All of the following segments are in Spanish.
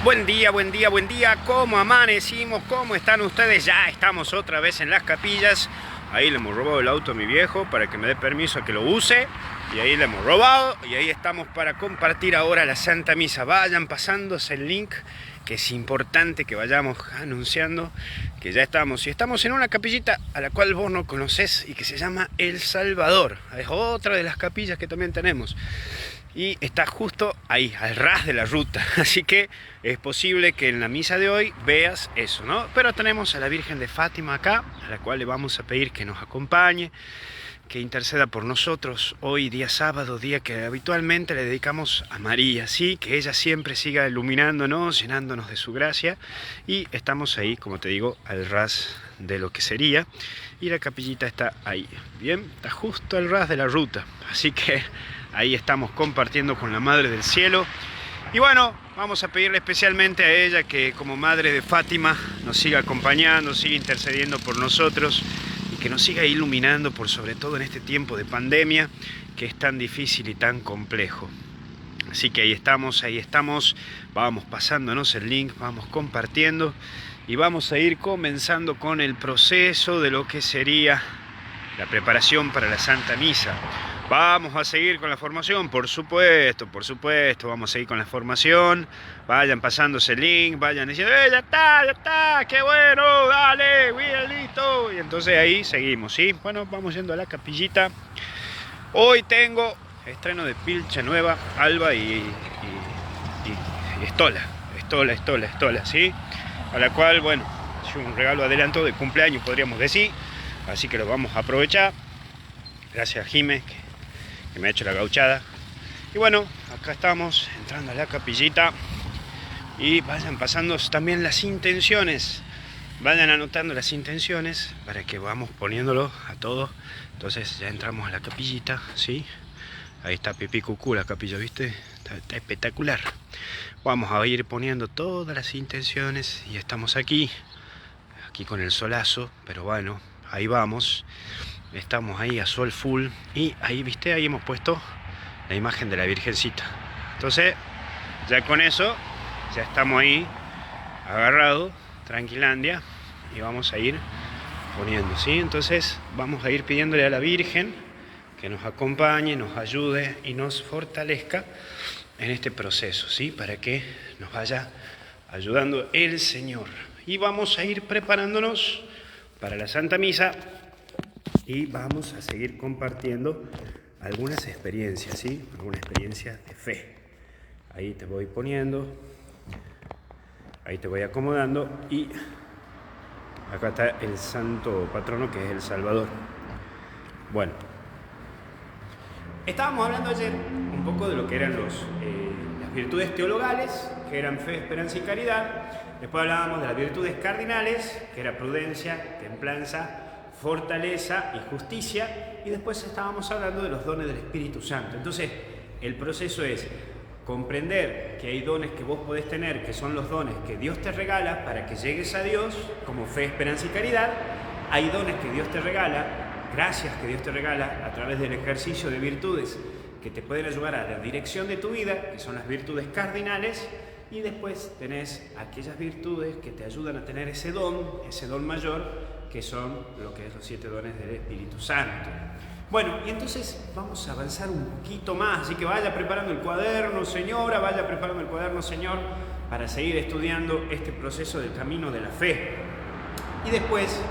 Buen día, buen día, buen día. ¿Cómo amanecimos? ¿Cómo están ustedes? Ya estamos otra vez en las capillas. Ahí le hemos robado el auto a mi viejo para que me dé permiso a que lo use. Y ahí le hemos robado. Y ahí estamos para compartir ahora la Santa Misa. Vayan pasándose el link, que es importante que vayamos anunciando que ya estamos. Y estamos en una capillita a la cual vos no conocés y que se llama El Salvador. Es otra de las capillas que también tenemos. Y está justo ahí, al ras de la ruta. Así que es posible que en la misa de hoy veas eso, ¿no? Pero tenemos a la Virgen de Fátima acá, a la cual le vamos a pedir que nos acompañe, que interceda por nosotros hoy, día sábado, día que habitualmente le dedicamos a María, ¿sí? Que ella siempre siga iluminándonos, llenándonos de su gracia. Y estamos ahí, como te digo, al ras de lo que sería. Y la capillita está ahí, ¿bien? Está justo al ras de la ruta. Así que ahí estamos compartiendo con la Madre del Cielo. Y bueno, vamos a pedirle especialmente a ella que como Madre de Fátima nos siga acompañando, siga intercediendo por nosotros y que nos siga iluminando por sobre todo en este tiempo de pandemia que es tan difícil y tan complejo. Así que ahí estamos, vamos pasándonos el link, vamos compartiendo y vamos a ir comenzando con el proceso de lo que sería la preparación para la Santa Misa. Vamos a seguir con la formación, por supuesto, vamos a seguir con la formación. Vayan pasándose el link, vayan diciendo, ya está, qué bueno, dale, bien, listo. Y entonces ahí seguimos, ¿sí? Bueno, vamos yendo a la capillita. Hoy tengo estreno de pilcha nueva, Alba y Estola, ¿sí? A la cual, bueno, es un regalo adelanto de cumpleaños, podríamos decir. Así que lo vamos a aprovechar. Gracias a Jime, que me ha hecho la gauchada. Y bueno, acá estamos entrando a la capillita. Y vayan pasando también las intenciones. Vayan anotando las intenciones para que vamos poniéndolo a todo. Entonces ya entramos a la capillita, ¿sí? Ahí está Pipí Cucú, la capilla, ¿viste? Está espectacular. Vamos a ir poniendo todas las intenciones. Y estamos aquí con el solazo. Pero bueno, ahí vamos. Estamos ahí a sol full. Y ahí, ¿viste? Ahí hemos puesto la imagen de la Virgencita. Entonces, ya con eso, ya estamos ahí agarrados, tranquilandia. Y vamos a ir poniendo, ¿sí? Entonces, vamos a ir pidiéndole a la Virgen que nos acompañe, nos ayude y nos fortalezca en este proceso, ¿sí? Para que nos vaya ayudando el Señor. Y vamos a ir preparándonos para la Santa Misa. Y vamos a seguir compartiendo algunas experiencias, ¿sí? Algunas experiencias de fe. Ahí te voy poniendo, ahí te voy acomodando y acá está el santo patrono que es el Salvador. Bueno, estábamos hablando ayer un poco de lo que eran las virtudes teologales, que eran fe, esperanza y caridad. Después hablábamos de las virtudes cardinales, que era prudencia, templanza, fortaleza y justicia, y después estábamos hablando de los dones del Espíritu Santo. Entonces, el proceso es comprender que hay dones que vos podés tener, que son los dones que Dios te regala para que llegues a Dios, como fe, esperanza y caridad. Hay dones que Dios te regala, gracias que Dios te regala a través del ejercicio de virtudes que te pueden ayudar a la dirección de tu vida, que son las virtudes cardinales. Y después tenés aquellas virtudes que te ayudan a tener ese don mayor, que son lo que es los 7 dones del Espíritu Santo. Bueno, y entonces vamos a avanzar un poquito más, así que vaya preparando el cuaderno, señora, vaya preparando el cuaderno, señor, para seguir estudiando este proceso del camino de la fe. Y después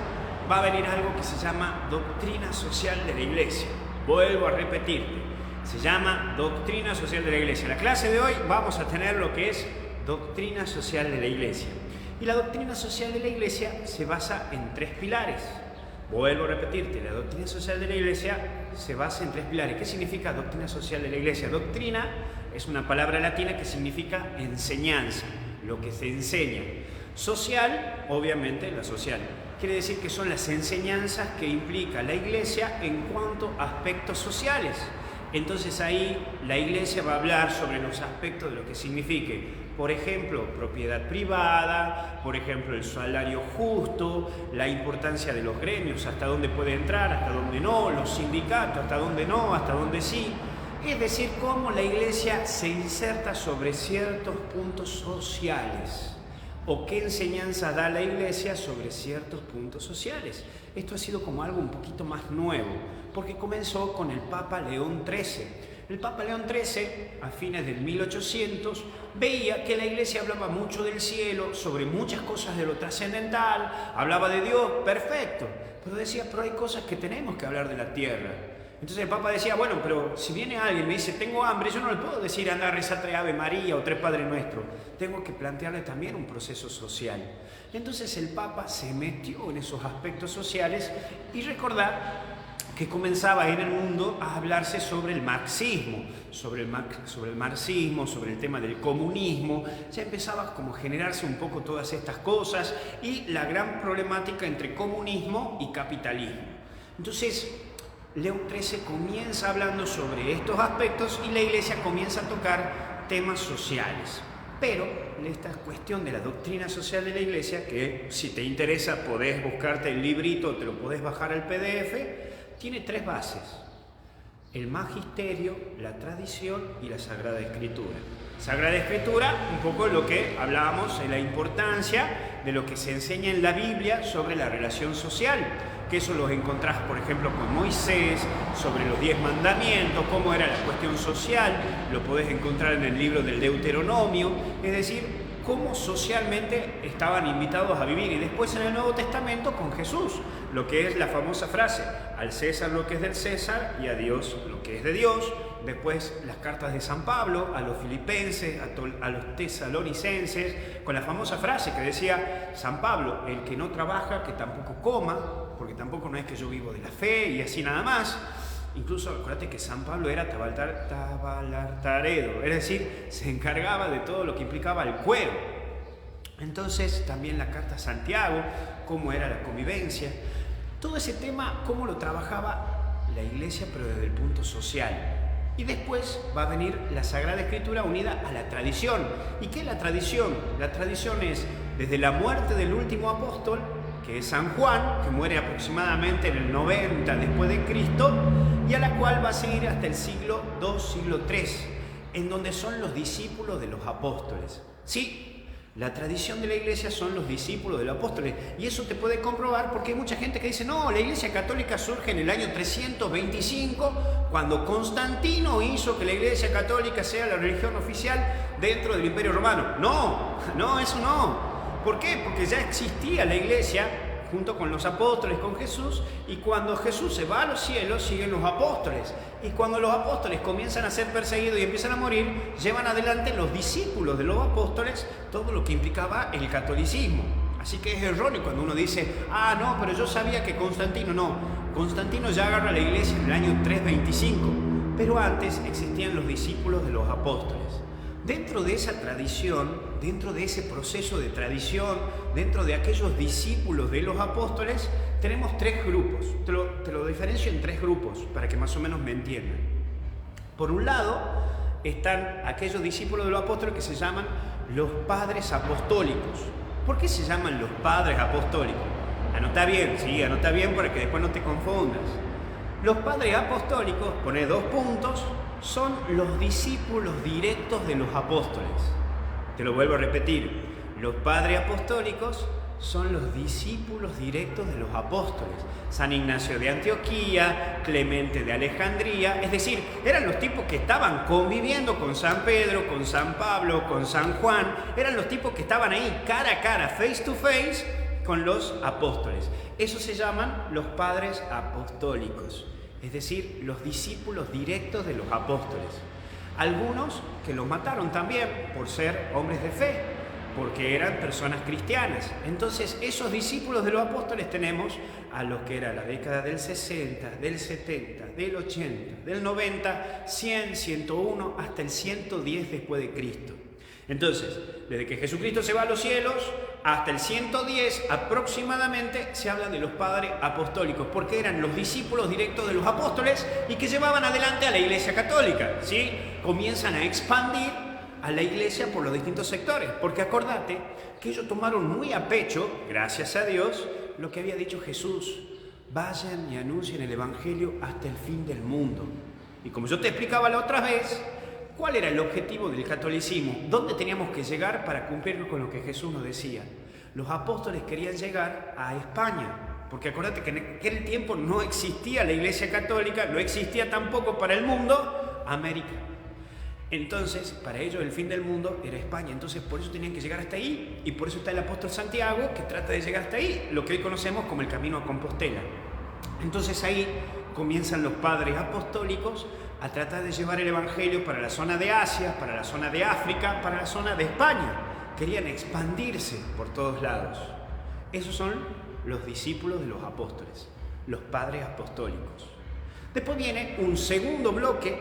va a venir algo que se llama doctrina social de la Iglesia. Vuelvo a repetirte, se llama doctrina social de la Iglesia. En la clase de hoy vamos a tener lo que es doctrina social de la Iglesia. Y la doctrina social de la Iglesia se basa en 3 pilares. Vuelvo a repetirte, la doctrina social de la Iglesia se basa en 3 pilares. ¿Qué significa doctrina social de la Iglesia? Doctrina es una palabra latina que significa enseñanza, lo que se enseña. Social, obviamente, la social. Quiere decir que son las enseñanzas que implica la Iglesia en cuanto a aspectos sociales. Entonces ahí la Iglesia va a hablar sobre los aspectos de lo que signifique, por ejemplo, propiedad privada, por ejemplo, el salario justo, la importancia de los gremios, hasta dónde puede entrar, hasta dónde no, los sindicatos, hasta dónde no, hasta dónde sí. Es decir, cómo la iglesia se inserta sobre ciertos puntos sociales o qué enseñanza da la iglesia sobre ciertos puntos sociales. Esto ha sido como algo un poquito más nuevo, porque comenzó con el Papa León XIII. El Papa León XIII, a fines del 1800, veía que la iglesia hablaba mucho del cielo, sobre muchas cosas de lo trascendental, hablaba de Dios, perfecto, pero decía, pero hay cosas que tenemos que hablar de la tierra. Entonces el Papa decía, bueno, pero si viene alguien y me dice, tengo hambre, yo no le puedo decir, anda a rezar 3 Ave María o 3 Padre Nuestro. Tengo que plantearle también un proceso social. Entonces el Papa se metió en esos aspectos sociales y recordar que comenzaba en el mundo a hablarse sobre el marxismo, sobre el marxismo, sobre el tema del comunismo. Ya empezaba como a generarse un poco todas estas cosas y la gran problemática entre comunismo y capitalismo. Entonces, León XIII comienza hablando sobre estos aspectos y la iglesia comienza a tocar temas sociales. Pero esta cuestión de la doctrina social de la iglesia, que si te interesa podés buscarte el librito, te lo podés bajar al PDF, tiene 3 bases: el magisterio, la tradición y la Sagrada Escritura. Sagrada Escritura, un poco lo que hablábamos de la importancia de lo que se enseña en la Biblia sobre la relación social, que eso lo encontrás, por ejemplo, con Moisés, sobre los 10 mandamientos, cómo era la cuestión social, lo podés encontrar en el libro del Deuteronomio, es decir, cómo socialmente estaban invitados a vivir. Y después en el Nuevo Testamento con Jesús, lo que es la famosa frase, al César lo que es del César y a Dios lo que es de Dios. Después las cartas de San Pablo a los filipenses, a los tesalonicenses, con la famosa frase que decía San Pablo, el que no trabaja, que tampoco coma, porque tampoco no es que yo vivo de la fe y así nada más. Incluso acuérdate que San Pablo era tabalartaredo, es decir, se encargaba de todo lo que implicaba el cuero. Entonces también la carta a Santiago, cómo era la convivencia, todo ese tema, cómo lo trabajaba la iglesia, pero desde el punto social. Y después va a venir la Sagrada Escritura unida a la tradición. ¿Y qué es la tradición? La tradición es desde la muerte del último apóstol, que es San Juan, que muere aproximadamente en el 90 después de Cristo, y a la cual va a seguir hasta el siglo II, siglo III, en donde son los discípulos de los apóstoles. Sí, la tradición de la iglesia son los discípulos de los apóstoles, y eso te puede comprobar porque hay mucha gente que dice, no, la iglesia católica surge en el año 325, cuando Constantino hizo que la iglesia católica sea la religión oficial dentro del Imperio Romano. No, eso no. ¿Por qué? Porque ya existía la iglesia junto con los apóstoles, con Jesús, y cuando Jesús se va a los cielos, siguen los apóstoles. Y cuando los apóstoles comienzan a ser perseguidos y empiezan a morir, llevan adelante los discípulos de los apóstoles todo lo que implicaba el catolicismo. Así que es erróneo cuando uno dice, no, pero yo sabía que Constantino no. Constantino ya agarra la iglesia en el año 325, pero antes existían los discípulos de los apóstoles. Dentro de esa tradición, dentro de ese proceso de tradición, dentro de aquellos discípulos de los apóstoles, tenemos 3 grupos. Te lo diferencio en 3 grupos para que más o menos me entiendan. Por un lado, están aquellos discípulos de los apóstoles que se llaman los padres apostólicos. ¿Por qué se llaman los padres apostólicos? Anota bien para que después no te confundas. Los padres apostólicos, pone 2 puntos, son los discípulos directos de los apóstoles. Te lo vuelvo a repetir. Los padres apostólicos son los discípulos directos de los apóstoles. San Ignacio de Antioquía, Clemente de Alejandría, es decir, eran los tipos que estaban conviviendo con San Pedro, con San Pablo, con San Juan, eran los tipos que estaban ahí cara a cara, face to face, con los apóstoles. Esos se llaman los padres apostólicos, es decir, los discípulos directos de los apóstoles. Algunos que los mataron también por ser hombres de fe, porque eran personas cristianas. Entonces, esos discípulos de los apóstoles tenemos a los que era la década del 60, del 70, del 80, del 90, 100, 101, hasta el 110 después de Cristo. Entonces, desde que Jesucristo se va a los cielos hasta el 110 aproximadamente se habla de los padres apostólicos, porque eran los discípulos directos de los apóstoles y que llevaban adelante a la Iglesia Católica, ¿sí? Comienzan a expandir a la iglesia por los distintos sectores, porque acordate que ellos tomaron muy a pecho, gracias a Dios, lo que había dicho Jesús: vayan y anuncien el evangelio hasta el fin del mundo. Y como yo te explicaba la otra vez, ¿cuál era el objetivo del catolicismo? ¿Dónde teníamos que llegar para cumplir con lo que Jesús nos decía? Los apóstoles querían llegar a España, porque acuérdate que en aquel tiempo no existía la Iglesia Católica, no existía tampoco para el mundo América. Entonces, para ellos el fin del mundo era España, entonces por eso tenían que llegar hasta ahí, y por eso está el apóstol Santiago, que trata de llegar hasta ahí, lo que hoy conocemos como el Camino a Compostela. Entonces ahí comienzan los padres apostólicos a tratar de llevar el Evangelio para la zona de Asia, para la zona de África, para la zona de España. Querían expandirse por todos lados. Esos son los discípulos de los apóstoles, los padres apostólicos. Después viene un segundo bloque,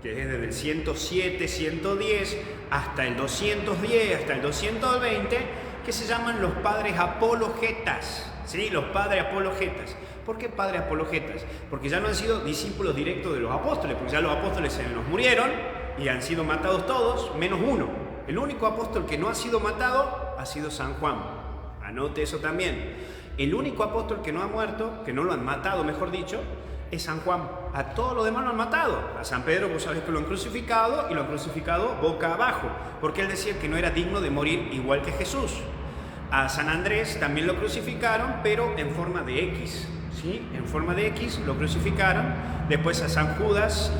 que es desde el 107, 110 hasta el 210, hasta el 220, que se llaman los padres apologetas. ¿Sí? Los padres apologetas. ¿Por qué padres apologetas? Porque ya no han sido discípulos directos de los apóstoles, porque ya los apóstoles se nos murieron y han sido matados todos, menos uno. El único apóstol que no ha sido matado ha sido San Juan. Anote eso también. El único apóstol que no ha muerto, que no lo han matado, mejor dicho, es San Juan. A todos los demás lo han matado. A San Pedro, vos sabés que lo han crucificado, y lo han crucificado boca abajo, porque él decía que no era digno de morir igual que Jesús. A San Andrés también lo crucificaron, pero en forma de X. ¿Sí? En forma de X lo crucificaron. Después a San Judas,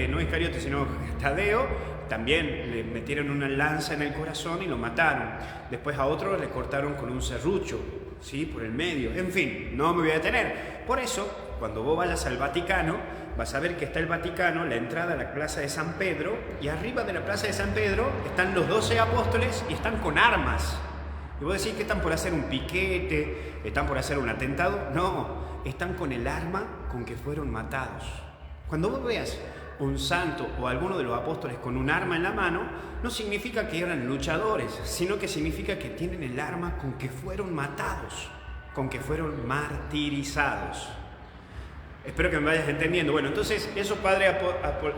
no Iscariote, sino Tadeo, también le metieron una lanza en el corazón y lo mataron. Después a otro le cortaron con un serrucho, ¿sí? Por el medio. En fin, no me voy a detener. Por eso, cuando vos vayas al Vaticano, vas a ver que está el Vaticano, la entrada a la Plaza de San Pedro, y arriba de la Plaza de San Pedro están los 12 apóstoles y están con armas. Y vos decís que están por hacer un piquete, están por hacer un atentado. No, están con el arma con que fueron matados. Cuando vos veas un santo o alguno de los apóstoles con un arma en la mano, no significa que eran luchadores, sino que significa que tienen el arma con que fueron matados, con que fueron martirizados. Espero que me vayas entendiendo. Bueno, entonces, esos padres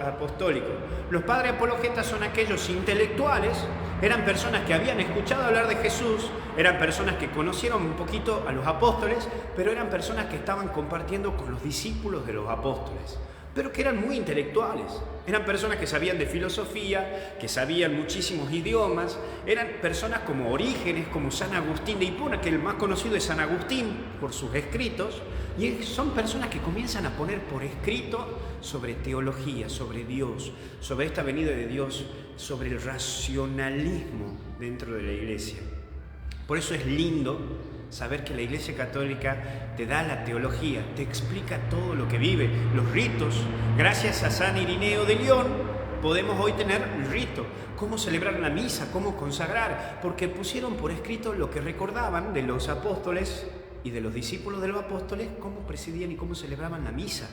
apostólicos. Los padres apologetas son aquellos intelectuales, eran personas que habían escuchado hablar de Jesús, eran personas que conocieron un poquito a los apóstoles, pero eran personas que estaban compartiendo con los discípulos de los apóstoles, pero que eran muy intelectuales. Eran personas que sabían de filosofía, que sabían muchísimos idiomas, eran personas como Orígenes, como San Agustín de Hipona, que el más conocido es San Agustín por sus escritos, y son personas que comienzan a poner por escrito sobre teología, sobre Dios, sobre esta venida de Dios, sobre el racionalismo dentro de la iglesia. Por eso es lindo saber que la Iglesia Católica te da la teología, te explica todo lo que vive, los ritos. Gracias a San Irineo de León podemos hoy tener el rito, cómo celebrar la misa, cómo consagrar, porque pusieron por escrito lo que recordaban de los apóstoles y de los discípulos de los apóstoles, cómo presidían y cómo celebraban la misa.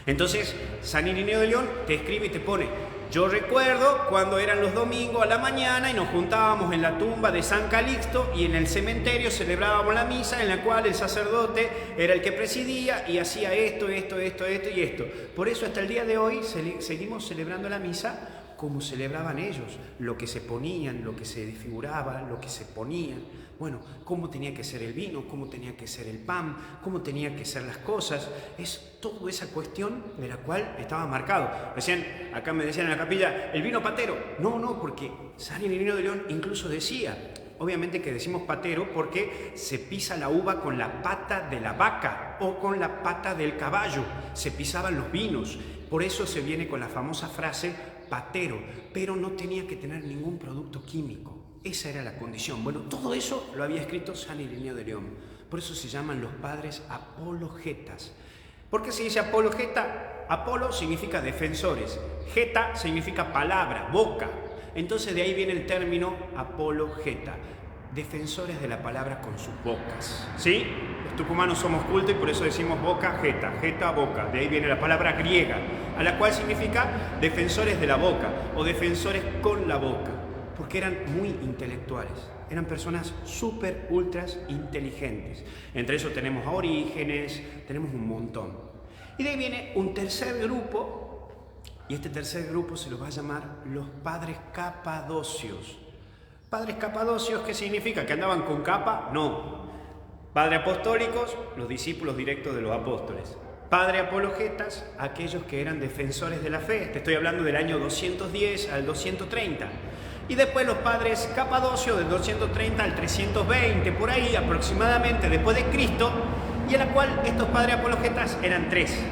Entonces, San Irineo de León te escribe y te pone: yo recuerdo cuando eran los domingos a la mañana y nos juntábamos en la tumba de San Calixto y en el cementerio celebrábamos la misa en la cual el sacerdote era el que presidía y hacía esto y esto. Por eso hasta el día de hoy seguimos celebrando la misa como celebraban ellos, lo que se ponían, lo que se desfiguraba, lo que se ponían. Bueno, cómo tenía que ser el vino, cómo tenía que ser el pan, cómo tenían que ser las cosas. Es toda esa cuestión de la cual estaba marcado. Recién, acá me decían en la capilla, el vino patero. No, porque San Irineo de León incluso decía, obviamente que decimos patero porque se pisa la uva con la pata de la vaca o con la pata del caballo. Se pisaban los vinos. Por eso se viene con la famosa frase patero, pero no tenía que tener ningún producto químico. Esa era la condición. Bueno, todo eso lo había escrito San Irineo de León. Por eso se llaman los padres apologetas. ¿Por qué se dice apologeta? Apolo significa defensores. Geta significa palabra, boca. Entonces de ahí viene el término apologeta. Defensores de la palabra con sus bocas. ¿Sí? Los tucumanos somos cultos y por eso decimos boca, geta, geta, boca. De ahí viene la palabra griega, a la cual significa defensores de la boca o defensores con la boca. Porque eran muy intelectuales, eran personas súper, ultras inteligentes. Entre eso tenemos a Orígenes, tenemos un montón. Y de ahí viene un tercer grupo, y este tercer grupo se los va a llamar los padres capadocios. Padres capadocios, ¿qué significa? ¿Que andaban con capa? No. Padres apostólicos, los discípulos directos de los apóstoles. Padre apologetas, aquellos que eran defensores de la fe. Te estoy hablando del año 210 al 230. Y después los padres capadocios del 230 al 320, por ahí aproximadamente después de Cristo, y en la cual estos padres apologetas eran 3.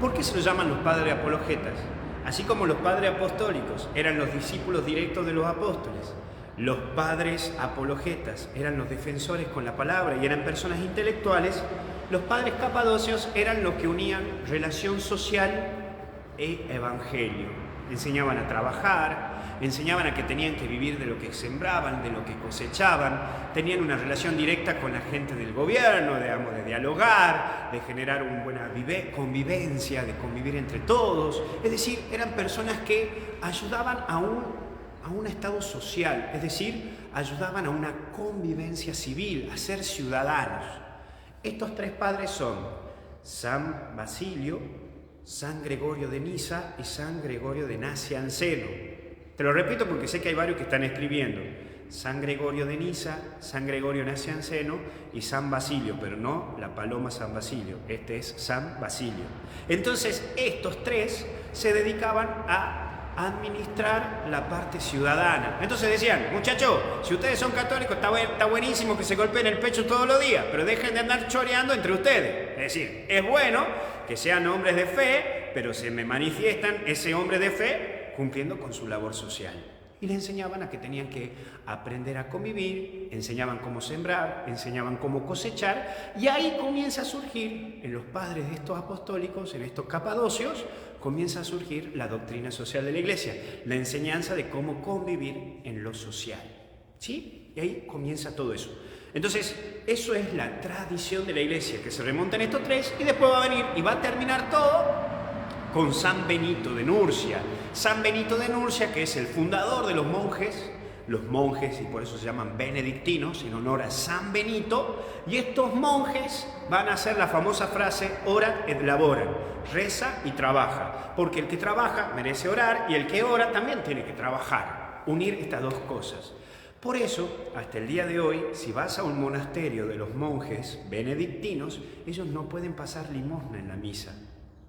¿Por qué se los llaman los padres apologetas? Así como los padres apostólicos eran los discípulos directos de los apóstoles, los padres apologetas eran los defensores con la palabra y eran personas intelectuales, los padres capadocios eran los que unían relación social e evangelio. Enseñaban a trabajar, enseñaban a que tenían que vivir de lo que sembraban, de lo que cosechaban, tenían una relación directa con la gente del gobierno, de dialogar, de generar una buena convivencia, de convivir entre todos. Es decir, eran personas que ayudaban a un estado social, es decir, ayudaban a una convivencia civil, a ser ciudadanos. Estos 3 padres son San Basilio, San Gregorio de Nisa y San Gregorio de Nacianceno. Te lo repito porque sé que hay varios que están escribiendo. San Gregorio de Nisa, San Gregorio Nacianceno y San Basilio, pero no la paloma San Basilio, este es San Basilio. Entonces, estos 3 se dedicaban a administrar la parte ciudadana. Entonces decían, muchachos, si ustedes son católicos, está buenísimo que se golpeen el pecho todos los días, pero dejen de andar choreando entre ustedes. Es decir, es bueno que sean hombres de fe, pero se me manifiestan ese hombre de fe cumpliendo con su labor social. Y les enseñaban a que tenían que aprender a convivir, enseñaban cómo sembrar, enseñaban cómo cosechar, y ahí comienza a surgir, en los padres de estos apostólicos, en estos capadocios, comienza a surgir la doctrina social de la Iglesia, la enseñanza de cómo convivir en lo social. ¿Sí? Y ahí comienza todo eso. Entonces, eso es la tradición de la Iglesia, que se remonta en estos 3, y después va a venir y va a terminar todo con San Benito de Nurcia. San Benito de Nurcia, que es el fundador de los monjes, y por eso se llaman benedictinos, en honor a San Benito, y estos monjes van a hacer la famosa frase orat et labora, reza y trabaja, porque el que trabaja merece orar y el que ora también tiene que trabajar, unir estas 2 cosas. Por eso, hasta el día de hoy, si vas a un monasterio de los monjes benedictinos, ellos no pueden pasar limosna en la misa,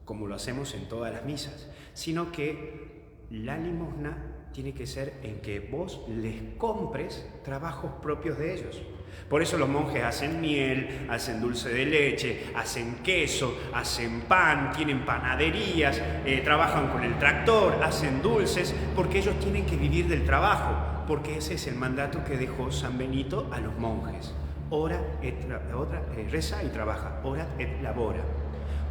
como lo hacemos en todas las misas, sino que la limosna tiene que ser en que vos les compres trabajos propios de ellos. Por eso los monjes hacen miel, hacen dulce de leche, hacen queso, hacen pan, tienen panaderías, trabajan con el tractor, hacen dulces, porque ellos tienen que vivir del trabajo, porque ese es el mandato que dejó San Benito a los monjes. Reza y trabaja, orat et labora.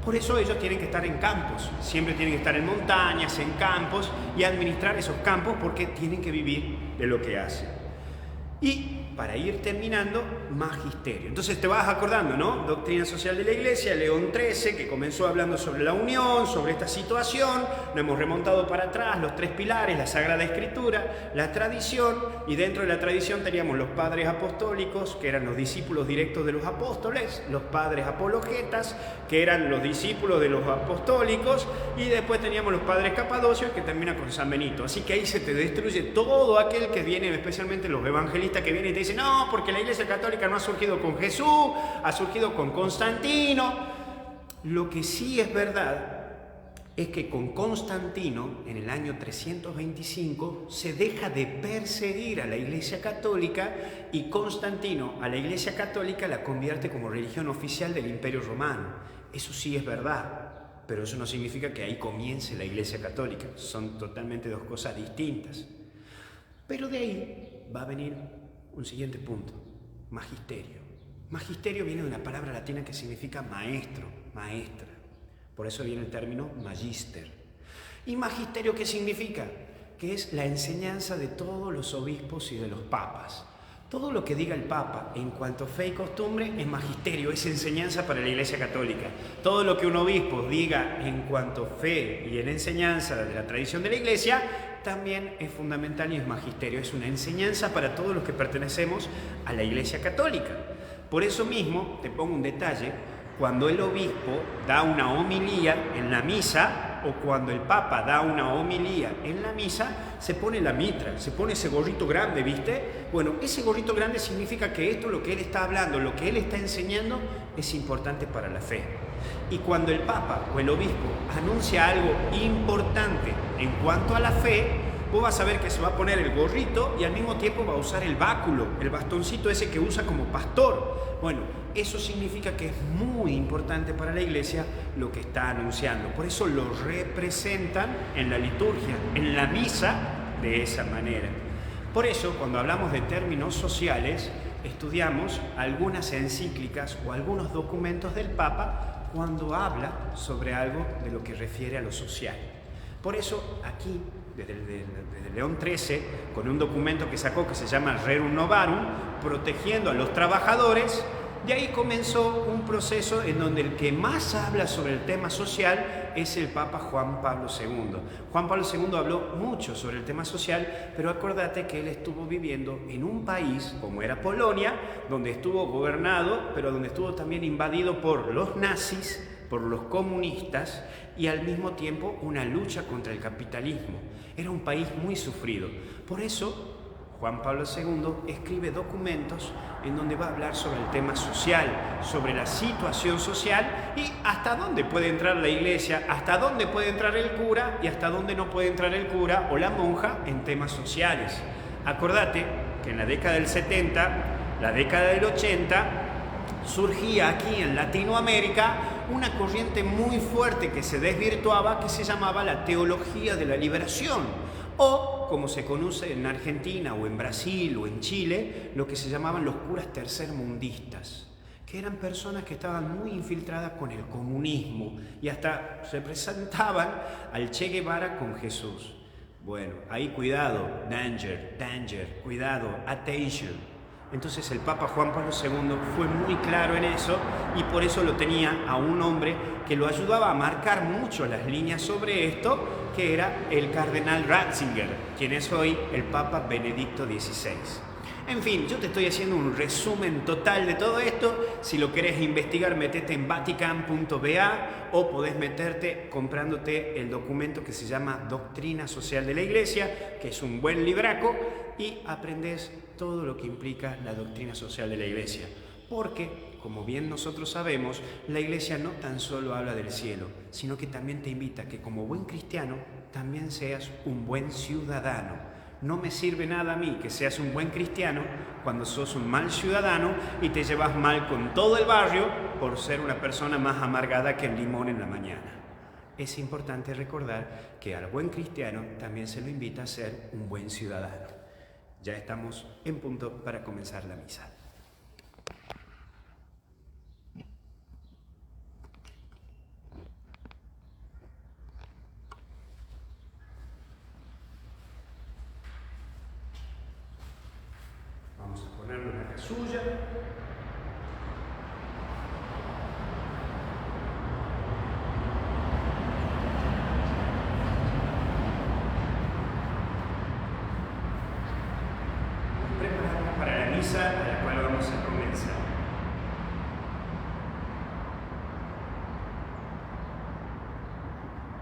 Por eso ellos tienen que estar en campos, siempre tienen que estar en montañas, en campos, y administrar esos campos porque tienen que vivir de lo que hacen. Y para ir terminando, magisterio. Entonces te vas acordando, ¿no? Doctrina social de la Iglesia, León XIII, que comenzó hablando sobre la unión, sobre esta situación, nos hemos remontado para atrás, los 3 pilares, la Sagrada Escritura, la tradición, y dentro de la tradición teníamos los padres apostólicos, que eran los discípulos directos de los apóstoles, los padres apologetas, que eran los discípulos de los apostólicos, y después teníamos los padres capadocios, que termina con San Benito. Así que ahí se te destruye todo aquel que viene, especialmente los evangelistas que vienen y te dicen, no, porque la Iglesia Católica no ha surgido con Jesús, ha surgido con Constantino. Lo que sí es verdad es que con Constantino, en el año 325, se deja de perseguir a la Iglesia Católica y Constantino a la Iglesia Católica la convierte como religión oficial del Imperio Romano. Eso sí es verdad, pero eso no significa que ahí comience la Iglesia Católica. Son totalmente 2 cosas distintas. Pero de ahí va a venir un siguiente punto, magisterio. Magisterio viene de una palabra latina que significa maestro, maestra. Por eso viene el término magister. ¿Y magisterio qué significa? Que es la enseñanza de todos los obispos y de los papas. Todo lo que diga el Papa en cuanto a fe y costumbre es magisterio, es enseñanza para la Iglesia Católica. Todo lo que un obispo diga en cuanto a fe y en enseñanza de la tradición de la Iglesia también es fundamental y es magisterio, es una enseñanza para todos los que pertenecemos a la Iglesia Católica. Por eso mismo, te pongo un detalle, cuando el obispo da una homilía en la misa, o cuando el Papa da una homilía en la misa, se pone la mitra, se pone ese gorrito grande, ¿viste? Bueno, ese gorrito grande significa que esto, lo que él está hablando, lo que él está enseñando, es importante para la fe. Y cuando el Papa o el Obispo anuncia algo importante en cuanto a la fe, vos vas a ver que se va a poner el gorrito y al mismo tiempo va a usar el báculo, el bastoncito ese que usa como pastor. Bueno, eso significa que es muy importante para la iglesia lo que está anunciando. Por eso lo representan en la liturgia, en la misa, de esa manera. Por eso, cuando hablamos de términos sociales, estudiamos algunas encíclicas o algunos documentos del Papa cuando habla sobre algo de lo que refiere a lo social. Por eso, aquí, desde León XIII, con un documento que sacó que se llama Rerum Novarum, protegiendo a los trabajadores, de ahí comenzó un proceso en donde el que más habla sobre el tema social es el Papa Juan Pablo II. Juan Pablo II habló mucho sobre el tema social, pero acuérdate que él estuvo viviendo en un país como era Polonia, donde estuvo gobernado, pero donde estuvo también invadido por los nazis, por los comunistas y al mismo tiempo una lucha contra el capitalismo. Era un país muy sufrido. Por eso Juan Pablo II escribe documentos en donde va a hablar sobre el tema social, sobre la situación social y hasta dónde puede entrar la iglesia, hasta dónde puede entrar el cura y hasta dónde no puede entrar el cura o la monja en temas sociales. Acordate que en la década del 70, la década del 80, surgía aquí en Latinoamérica una corriente muy fuerte que se desvirtuaba, que se llamaba la teología de la liberación, o como se conoce en Argentina o en Brasil o en Chile, lo que se llamaban los curas tercermundistas, que eran personas que estaban muy infiltradas con el comunismo y hasta representaban al Che Guevara con Jesús. Bueno, ahí cuidado, danger, cuidado, attention. Entonces el Papa Juan Pablo II fue muy claro en eso y por eso lo tenía a un hombre que lo ayudaba a marcar mucho las líneas sobre esto, que era el cardenal Ratzinger, quien es hoy el Papa Benedicto XVI. En fin, yo te estoy haciendo un resumen total de todo esto. Si lo querés investigar, metete en vatican.va o podés meterte comprándote el documento que se llama Doctrina Social de la Iglesia, que es un buen libraco, y aprendés todo lo que implica la doctrina social de la Iglesia. Porque, como bien nosotros sabemos, la Iglesia no tan solo habla del cielo, sino que también te invita a que como buen cristiano también seas un buen ciudadano. No me sirve nada a mí que seas un buen cristiano cuando sos un mal ciudadano y te llevas mal con todo el barrio por ser una persona más amargada que el limón en la mañana. Es importante recordar que al buen cristiano también se lo invita a ser un buen ciudadano. Ya estamos en punto para comenzar la misa. Vamos a ponerlo en la casulla. Prepararnos para la misa a la cual vamos a comenzar.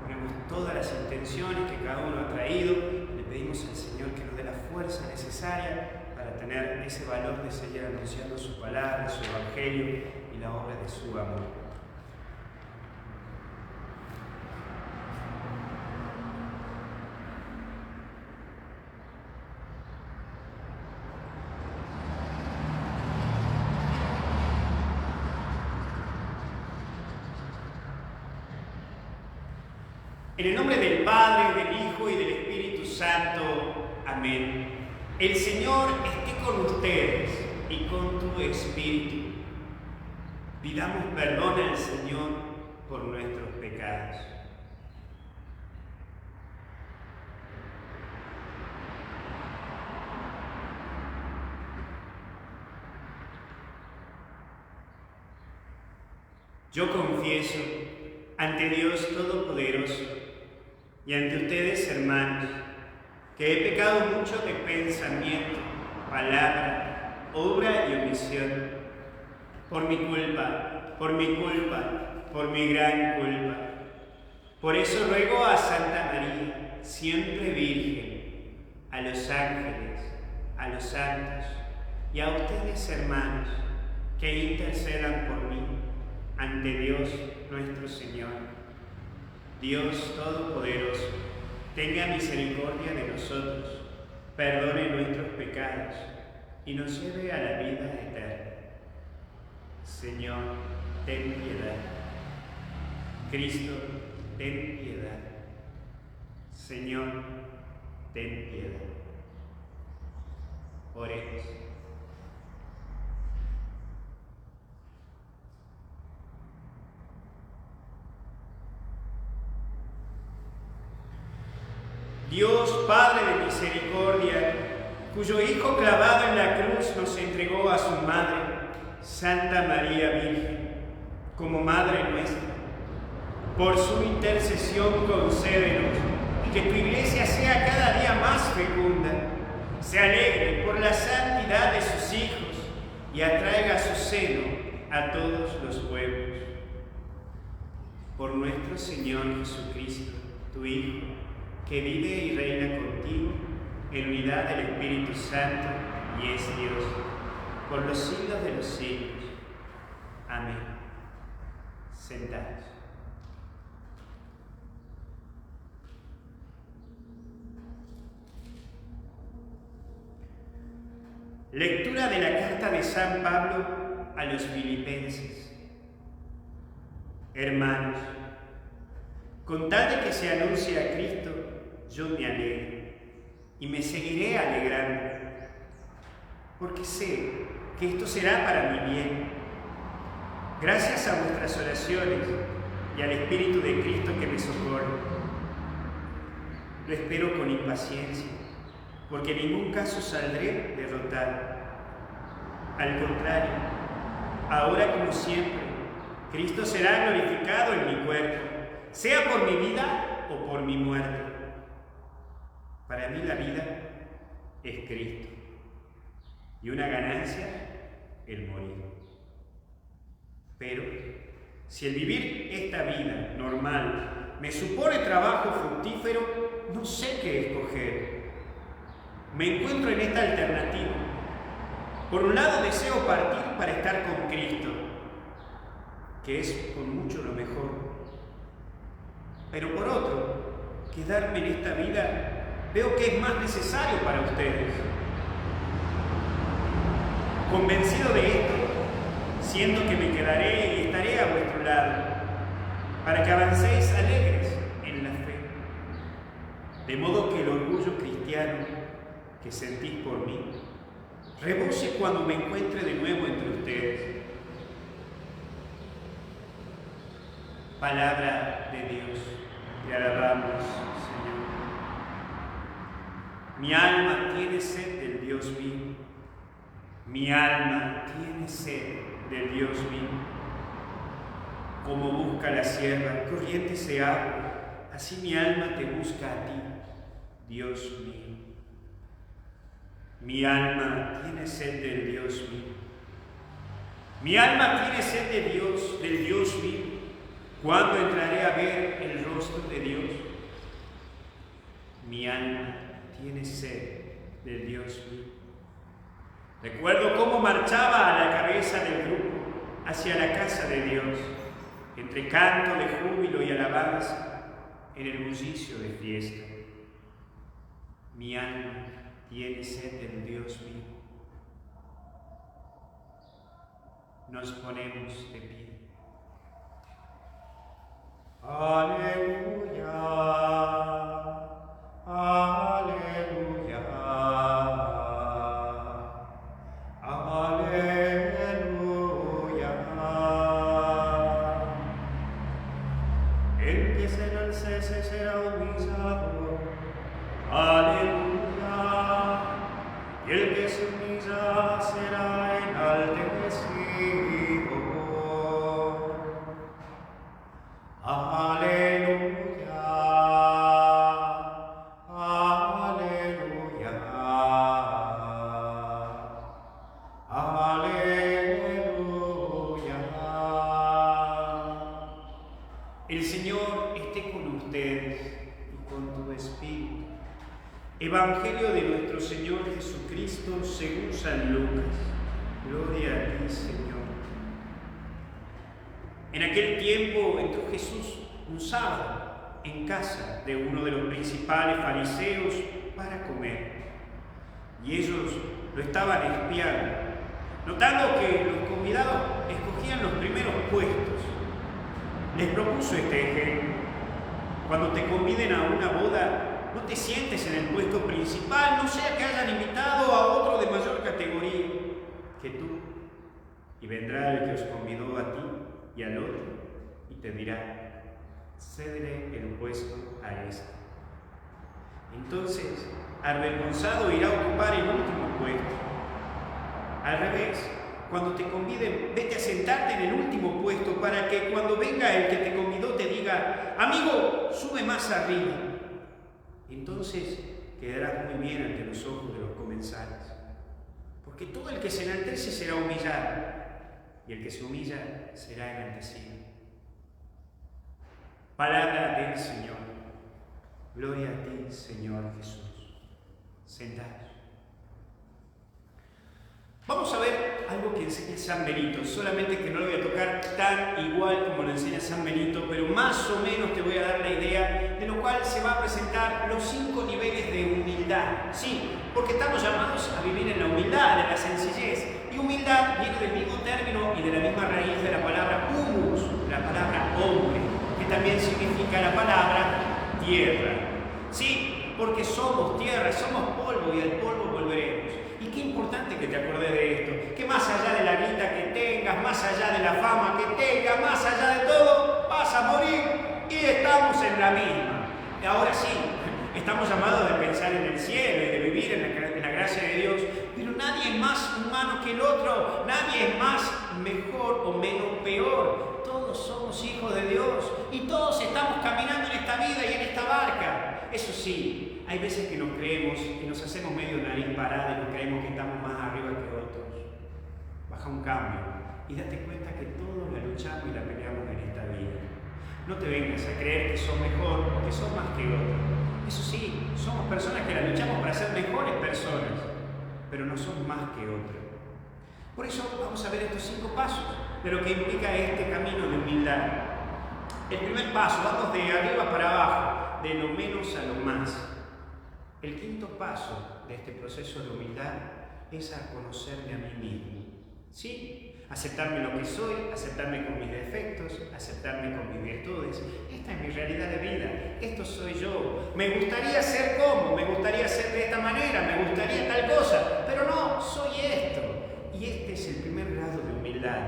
Ponemos todas las intenciones que cada uno ha traído. Le pedimos al Señor que nos dé la fuerza necesaria para tener ese valor de seguir anunciando su palabra, su evangelio y la obra de su amor. En el nombre del Padre, del Hijo y del Espíritu Santo. Amén. El Señor esté con ustedes y con tu espíritu. Pidamos perdón al Señor por nuestros pecados. Yo confieso ante Dios Todopoderoso y ante ustedes, hermanos, que he pecado mucho de pensamiento, palabra, obra y omisión, por mi culpa, por mi gran culpa. Por eso ruego a Santa María, siempre Virgen, a los ángeles, a los santos y a ustedes, hermanos, que intercedan por mí ante Dios nuestro Señor, Dios Todopoderoso, tenga misericordia de nosotros, perdone nuestros pecados y nos lleve a la vida eterna. Señor, ten piedad. Cristo, ten piedad. Señor, ten piedad. Oremos. Dios Padre de misericordia, cuyo Hijo clavado en la cruz nos entregó a su Madre, Santa María Virgen, como Madre nuestra, por su intercesión concédenos que tu Iglesia sea cada día más fecunda, se alegre por la santidad de sus hijos y atraiga a su seno a todos los pueblos. Por nuestro Señor Jesucristo, tu Hijo, que vive y reina contigo en unidad del Espíritu Santo y es Dios, por los siglos de los siglos. Amén. Sentados. Lectura de la carta de San Pablo a los Filipenses. Hermanos, con tal de que se anuncie a Cristo, yo me alegro y me seguiré alegrando, porque sé que esto será para mi bien. Gracias a vuestras oraciones y al Espíritu de Cristo que me socorre. Lo espero con impaciencia, porque en ningún caso saldré derrotado. Al contrario, ahora como siempre, Cristo será glorificado en mi cuerpo, sea por mi vida o por mi muerte. Para mí la vida es Cristo y una ganancia el morir. Pero si el vivir esta vida normal me supone trabajo fructífero, no sé qué escoger. Me encuentro en esta alternativa. Por un lado deseo partir para estar con Cristo, que es con mucho lo mejor. Pero por otro, quedarme en esta vida veo que es más necesario para ustedes. Convencido de esto, siento que me quedaré y estaré a vuestro lado, para que avancéis alegres en la fe. De modo que el orgullo cristiano que sentís por mí rebose cuando me encuentre de nuevo entre ustedes. Palabra de Dios, te alabamos, Señor. Mi alma tiene sed del Dios vivo. Mi alma tiene sed del Dios vivo. Como busca la sierva corrientes de agua, así mi alma te busca a ti, Dios mío. Mi alma tiene sed del Dios vivo. Mi alma tiene sed de Dios, del Dios vivo. ¿Cuándo entraré a ver el rostro de Dios? Mi alma tiene sed del Dios vivo. Recuerdo cómo marchaba a la cabeza del grupo hacia la casa de Dios, entre canto de júbilo y alabanza, en el bullicio de fiesta. Mi alma tiene sed del Dios vivo. Nos ponemos de pie. Aleluya, aleluya, aleluya. El que se enalcece será humillado. Aleluya. Y el que se humilla será enaltecido. Aleluya, aleluya, aleluya. El Señor esté con ustedes y con tu espíritu. Evangelio de nuestro Señor Jesucristo según San Lucas. Gloria a ti, Señor. En aquel tiempo entró Jesús un sábado en casa de uno de los principales fariseos para comer. Y ellos lo estaban espiando, notando que los convidados escogían los primeros puestos. Les propuso este ejemplo: cuando te conviden a una boda, no te sientes en el puesto principal, no sea que hayan invitado a otro de mayor categoría que tú. Y vendrá el que os convidó a ti y al otro, y te dirá: cédele el puesto a este. Entonces, avergonzado, irá a ocupar el último puesto. Al revés, cuando te conviden, vete a sentarte en el último puesto para que cuando venga el que te convidó te diga: amigo, sube más arriba. Entonces quedarás muy bien ante los ojos de los comensales. Porque todo el que se enaltece será humillado, y el que se humilla será enaltecido. Palabra del Señor. Gloria a ti, Señor Jesús. Sentados. Vamos a ver algo que enseña San Benito, solamente que no lo voy a tocar tan igual como lo enseña San Benito, pero más o menos te voy a dar la idea de lo cual se va a presentar los 5 niveles de humildad. Sí, porque estamos llamados a vivir en la humildad, en la sencillez. Y humildad viene del mismo término y de la misma raíz de la palabra humus, la palabra hombre, que también significa la palabra tierra. Sí, porque somos tierra, somos polvo y al polvo volveremos. Y qué importante que te acordes de esto, que más allá de la guita que tengas, más allá de la fama que tengas, más allá de todo, vas a morir y estamos en la misma. Y ahora sí, estamos llamados a pensar en el cielo y de vivir en la gracia de Dios, pero nadie es más humano que el otro, nadie es más mejor o menos peor. Todos somos hijos de Dios y todos estamos caminando en esta vida y en esta barca. Eso sí, hay veces que nos creemos y nos hacemos medio nariz parada y nos creemos que estamos más arriba que otros. Baja un cambio y date cuenta que todos la luchamos y la peleamos en esta vida. No te vengas a creer que sos mejor, que sos más que otros. Eso sí, somos personas que la luchamos para ser mejores personas, pero no somos más que otros. Por eso vamos a ver estos 5 pasos de lo que implica este camino de humildad. El primer paso, vamos de arriba para abajo, de lo menos a lo más. El 5.º paso de este proceso de humildad es a conocerme a mí mismo. ¿Sí? Aceptarme lo que soy, aceptarme con mis defectos, aceptarme con mis virtudes. Esta es mi realidad de vida, esto soy yo. Me gustaría ser como, me gustaría ser de esta manera, me gustaría tal cosa, pero no, soy esto. Y este es el primer grado de humildad,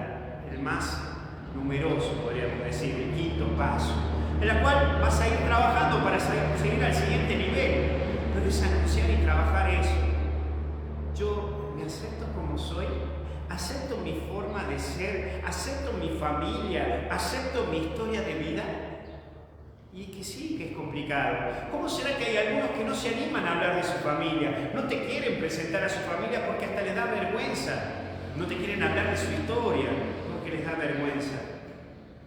el más numeroso, podríamos decir, el 5.º paso, en la cual vas a ir trabajando para seguir al siguiente nivel, pero es anunciar y trabajar eso. Yo me acepto como soy, acepto mi forma de ser, acepto mi familia, acepto mi historia de vida. Y que sí, que es complicado. ¿Cómo será que hay algunos que no se animan a hablar de su familia? No te quieren presentar a su familia porque hasta les da vergüenza. No te quieren hablar de su historia porque les da vergüenza.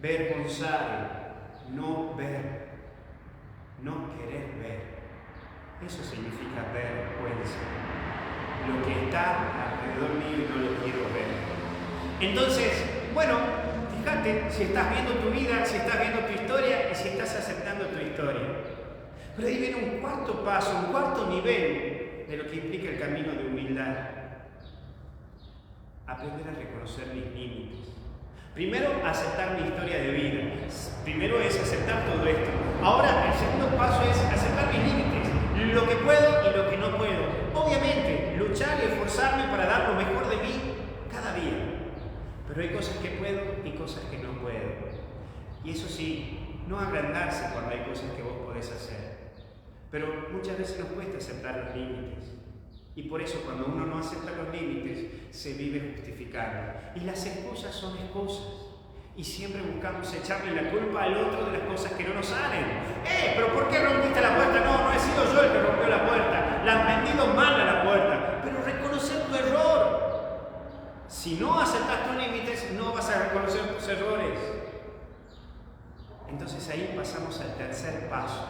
Vergonzar, no ver, no querer ver. Eso significa vergüenza. Lo que está alrededor mío y no lo quiero ver. Entonces, bueno, fíjate si estás viendo tu vida, si estás viendo tu historia y si estás aceptando tu historia. Pero ahí viene un 4.º paso, un 4.º nivel de lo que implica el camino de humildad. Aprender a reconocer mis límites. Primero, aceptar mi historia de vida. Primero es aceptar todo esto. Ahora, el segundo paso es aceptar mis límites. Lo que puedo y lo que no puedo. Obviamente, luchar y esforzarme para dar lo mejor de mí cada día. Pero hay cosas que puedo y cosas que no puedo. Y eso sí, no agrandarse cuando hay cosas que vos podés hacer. Pero muchas veces nos cuesta aceptar los límites. Y por eso cuando uno no acepta los límites, se vive justificando. Y las excusas son excusas. Y siempre buscamos echarle la culpa al otro de las cosas que no nos salen. ¿Pero por qué rompiste la puerta? No he sido yo el que rompió la puerta. La han vendido mal a la puerta. Pero reconocer tu error. Si no aceptas tus límites, no vas a reconocer tus errores. Entonces ahí pasamos al tercer paso,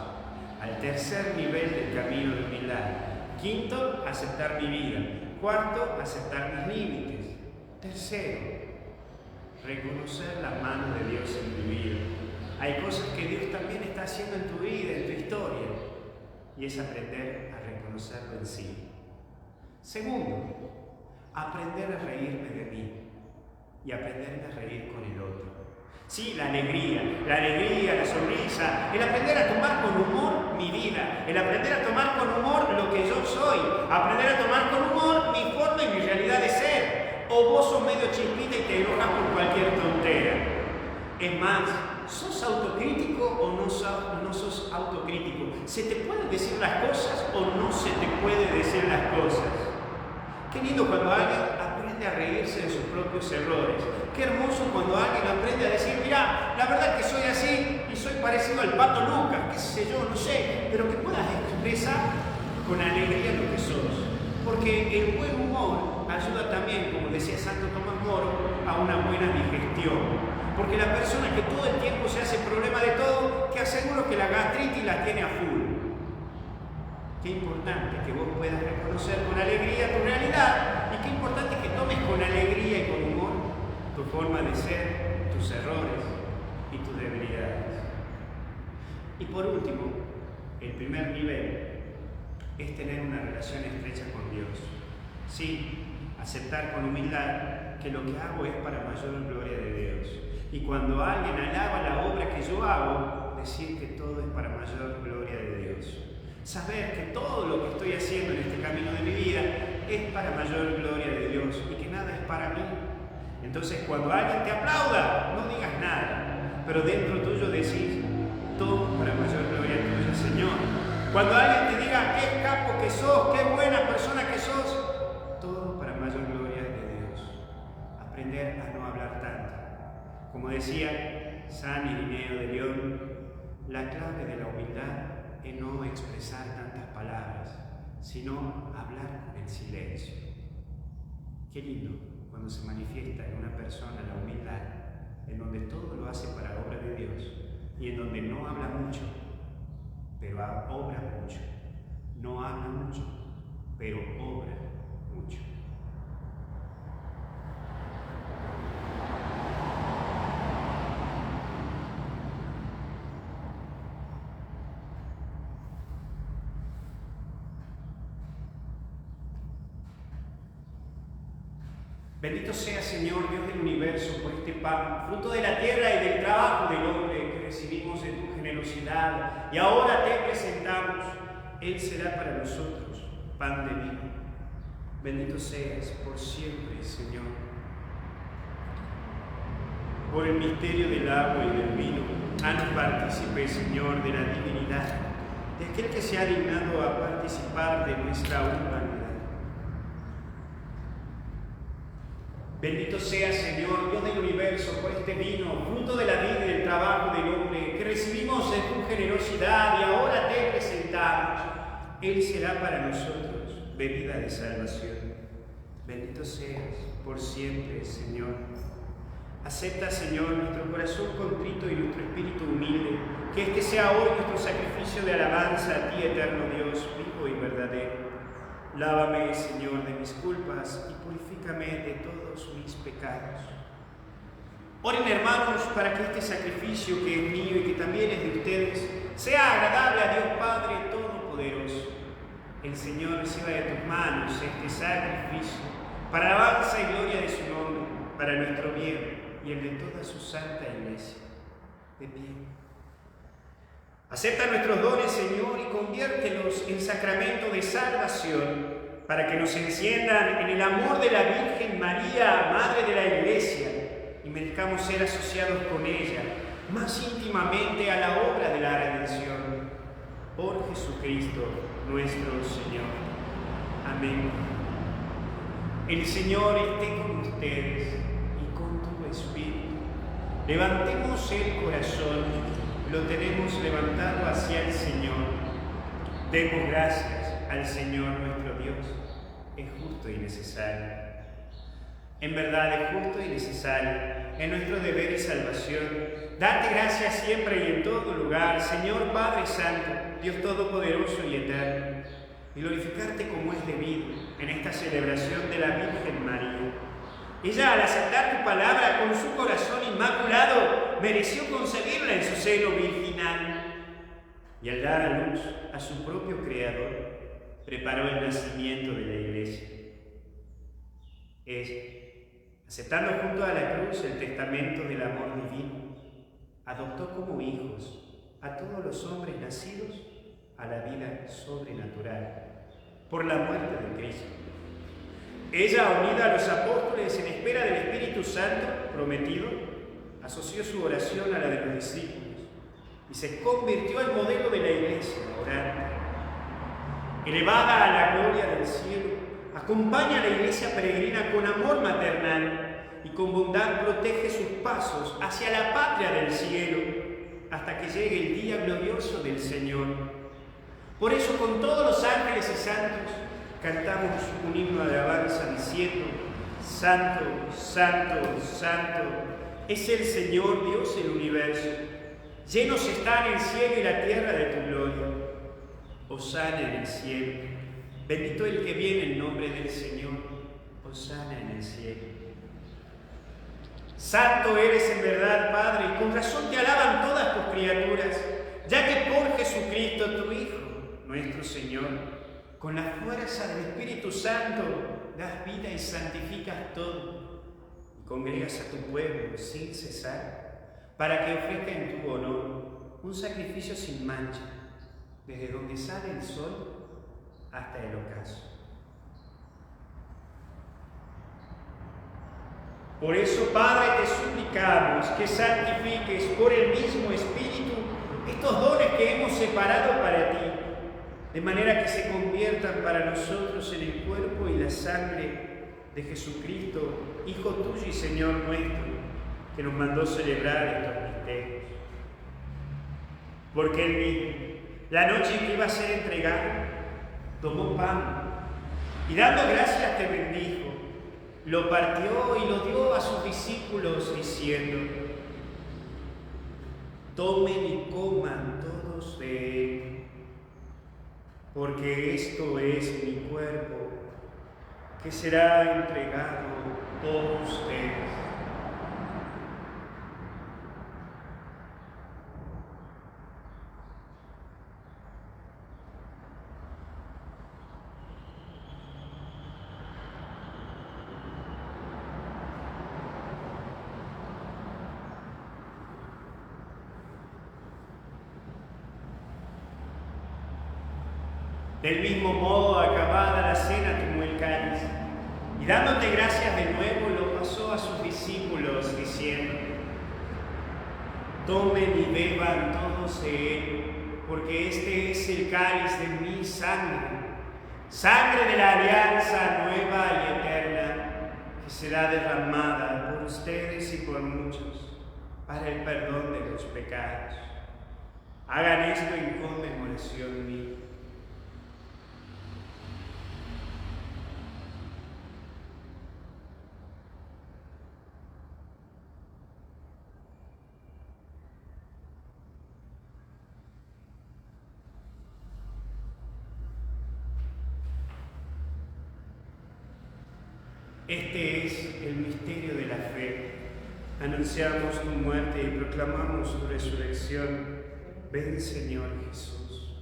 al tercer nivel del camino de humildad. 5.º, aceptar mi vida. 4.º, aceptar mis límites. 3.º, reconocer la mano de Dios en tu vida. Hay cosas que Dios también está haciendo en tu vida, en tu historia, y es aprender a reconocerlo en sí. Segundo, aprender a reírme de mí y aprenderme a reír con el otro. Sí, la alegría, la sonrisa, el aprender a tomar con humor mi vida, el aprender a tomar con humor lo que yo soy, aprender a tomar con humor mi forma y mi realidad de ser. O vos sos medio chispita y te enojas por cualquier tontera. Es más, ¿sos autocrítico o no sos autocrítico? ¿Se te pueden decir las cosas o no se te puede decir las cosas? Qué lindo cuando alguien aprende a reírse de sus propios errores. Qué hermoso cuando alguien aprende a decir, mira, la verdad que soy así y soy parecido al Pato Lucas, qué sé yo, no sé, pero que puedas expresar con alegría lo que sos. Porque el buen humor ayuda también, como decía Santo Tomás Moro, a una buena digestión. Porque la persona que todo el tiempo se hace problema de todo, te aseguro que la gastritis la tiene a full. Qué importante que vos puedas reconocer con alegría tu realidad y qué importante que tomes con alegría y con humor tu forma de ser, tus errores y tus debilidades. Y por último, el primer nivel es tener una relación estrecha con Dios. Sí, aceptar con humildad que lo que hago es para mayor gloria de Dios. Y cuando alguien alaba la obra que yo hago, decir que todo es para mayor gloria de Dios. Saber que todo lo que estoy haciendo en este camino de mi vida es para mayor gloria de Dios y que nada es para mí. Entonces, cuando alguien te aplauda, no digas nada, pero dentro tuyo decís, todo para mayor gloria tuya, Señor. Cuando alguien te diga, qué capo que sos, qué buena persona que sos, todo para mayor gloria de Dios. Aprender a no hablar tanto. Como decía San Irineo de León, la clave de la humildad es no expresar tantas palabras, sino hablar con el silencio. Qué lindo cuando se manifiesta en una persona la humildad, en donde todo lo hace para la obra de Dios y en donde no habla mucho, pero obra mucho. No habla mucho, pero obra mucho. Bendito sea, Señor, Dios del universo, por este pan, fruto de la tierra y del trabajo del hombre que recibimos en tu generosidad. Y ahora te presentamos. Él será para nosotros pan de vida. Bendito seas por siempre, Señor. Por el misterio del agua y del vino, haznos partícipes, Señor, de la divinidad, de aquel que se ha dignado a participar de nuestra humanidad. Bendito sea, Señor, Dios del universo, por este vino, fruto de la vida y del trabajo del hombre, que recibimos en tu generosidad y ahora te presentamos. Él será para nosotros bebida de salvación. Bendito seas por siempre, Señor. Acepta, Señor, nuestro corazón contrito y nuestro espíritu humilde, que este sea hoy nuestro sacrificio de alabanza a ti, eterno Dios, vivo y verdadero. Lávame, Señor, de mis culpas y purifícame de todos mis pecados. Oren, hermanos, para que este sacrificio que es mío y que también es de ustedes sea agradable a Dios Padre Todopoderoso. El Señor reciba de tus manos este sacrificio para alabanza y gloria de su nombre, para nuestro bien y el de toda su santa iglesia. De pie. Acepta nuestros dones, Señor, y conviértelos en sacramento de salvación, para que nos enciendan en el amor de la Virgen María, Madre de la Iglesia, y merezcamos ser asociados con ella más íntimamente a la obra de la redención. Por Jesucristo nuestro Señor. Amén. El Señor esté con ustedes y con tu espíritu. Levantemos el corazón, lo tenemos levantado hacia el Señor. Demos gracias al Señor nuestro Dios. Es justo y necesario. En verdad es justo y necesario. Es nuestro deber y salvación. Darte gracias siempre y en todo lugar, Señor Padre Santo, Dios Todopoderoso y Eterno, y glorificarte como es debido en esta celebración de la Virgen María. Ella, al aceptar tu palabra con su corazón inmaculado, mereció concebirla en su seno virginal. Y al dar a luz a su propio Creador, preparó el nacimiento de la Iglesia. Ella, aceptando junto a la cruz el testamento del amor divino, adoptó como hijos a todos los hombres nacidos a la vida sobrenatural por la muerte de Cristo. Ella, unida a los apóstoles en espera del Espíritu Santo prometido, asoció su oración a la de los discípulos y se convirtió en modelo de la Iglesia orante. Elevada a la gloria del cielo, acompaña a la Iglesia peregrina con amor maternal y con bondad protege sus pasos hacia la patria del cielo hasta que llegue el día glorioso del Señor. Por eso, con todos los ángeles y santos, cantamos un himno de alabanza diciendo: Santo, Santo, Santo, es el Señor Dios del universo. Llenos están el cielo y la tierra de tu gloria. Hosana en el cielo. Bendito el que viene en nombre del Señor. Hosana en el cielo. Santo eres en verdad, Padre, y con razón te alaban todas tus criaturas, ya que por Jesucristo, tu Hijo, nuestro Señor, con la fuerza del Espíritu Santo, das vida y santificas todo, y congregas a tu pueblo sin cesar, para que ofrezca en tu honor un sacrificio sin mancha, desde donde sale el sol hasta el ocaso. Por eso, Padre, te suplicamos que santifiques por el mismo Espíritu estos dones que hemos separado para ti, de manera que se conviertan para nosotros en el cuerpo y la sangre de Jesucristo, Hijo tuyo y Señor nuestro, que nos mandó celebrar estos misterios. Porque Él mismo, la noche en que iba a ser entregado, tomó pan y dando gracias te bendijo, lo partió y lo dio a sus discípulos diciendo: tomen y coman todos de él, porque esto es mi cuerpo, que será entregado por ustedes. Del mismo modo, acabada la cena, tomó el cáliz y dándote gracias de nuevo, lo pasó a sus discípulos diciendo: tomen y beban todos de él, porque este es el cáliz de mi sangre, sangre de la alianza nueva y eterna, que será derramada por ustedes y por muchos para el perdón de los pecados. Hagan esto en conmemoración mía. Este es el misterio de la fe. Anunciamos tu muerte y proclamamos tu resurrección. Ven, Señor Jesús.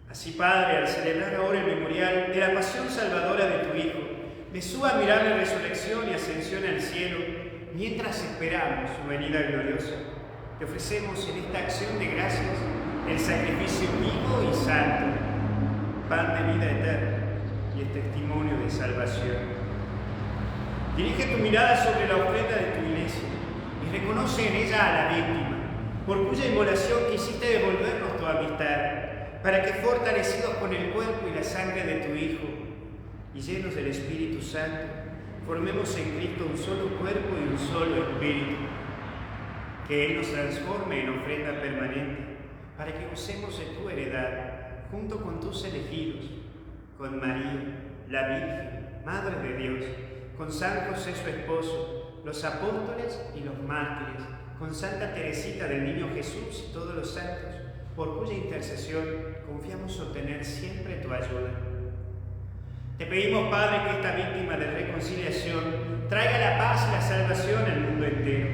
Así, Padre, al celebrar ahora el memorial de la pasión salvadora de tu Hijo, de su admirable resurrección y ascensión al cielo, mientras esperamos su venida gloriosa, te ofrecemos en esta acción de gracias el sacrificio vivo y santo, pan de vida eterna y el testimonio de salvación. Dirige tu mirada sobre la ofrenda de tu iglesia y reconoce en ella a la víctima, por cuya inmolación quisiste devolvernos tu amistad, para que, fortalecidos con el cuerpo y la sangre de tu Hijo y llenos del Espíritu Santo, formemos en Cristo un solo cuerpo y un solo espíritu. Que Él nos transforme en ofrenda permanente, para que gocemos de tu heredad, junto con tus elegidos, con María, la Virgen, Madre de Dios, con San José su esposo, los apóstoles y los mártires, con Santa Teresita del Niño Jesús y todos los santos, por cuya intercesión confiamos obtener siempre tu ayuda. Te pedimos, Padre, que esta víctima de reconciliación traiga la paz y la salvación al mundo entero.